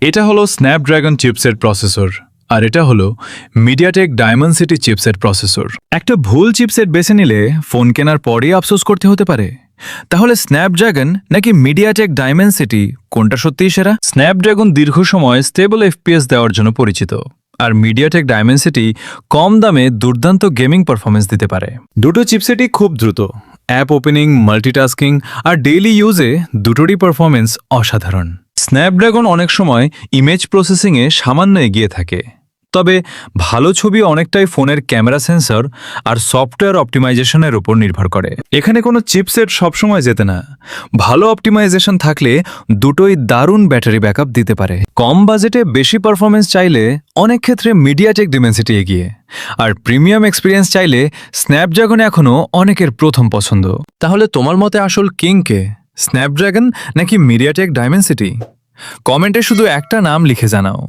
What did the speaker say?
এটা হলো Snapdragon chipset processor, আর এটা হলো মিডিয়াটেক ডায়মেনসিটি চিপসেট প্রসেসর। একটা ভুল চিপসেট বেছে নিলে ফোন কেনার পরেই আফসোস করতে হতে পারে। তাহলে স্ন্যাপড্রাগন নাকি মিডিয়াটেক ডায়মেনসিটি, কোনটা সত্যিই সেরা? স্ন্যাপড্রাগন দীর্ঘ সময় স্টেবল এফপিএস দেওয়ার জন্য পরিচিত, আর মিডিয়াটেক ডায়মেনসিটি কম দামে দুর্দান্ত গেমিং পারফরমেন্স দিতে পারে। দুটো চিপসেটই খুব দ্রুত, অ্যাপ ওপেনিং, মাল্টিটাস্কিং আর ডেইলি ইউজে দুটোরই পারফরমেন্স অসাধারণ। স্ন্যাপড্রাগন অনেক সময় ইমেজ প্রসেসিংয়ে সামান্য এগিয়ে থাকে, তবে ভালো ছবি অনেকটাই ফোনের ক্যামেরা সেন্সর আর সফটওয়্যার অপটিমাইজেশনের উপর নির্ভর করে। এখানে কোনো চিপসেট সবসময় যেতে না, ভালো অপটিমাইজেশন থাকলে দুটোই দারুণ ব্যাটারি ব্যাকআপ দিতে পারে। কম বাজেটে বেশি পারফরমেন্স চাইলে অনেক ক্ষেত্রে মিডিয়াটেক ডিমেনসিটি এগিয়ে, আর প্রিমিয়াম এক্সপিরিয়েন্স চাইলে স্ন্যাপড্রাগন এখনও অনেকের প্রথম পছন্দ। তাহলে তোমার মতে আসল কিং কে, স্ন্যাপড্রাগন নাকি মিডিয়াটেক ডায়মেনসিটি? কমেন্টে শুধু একটা নাম লিখে জানাও।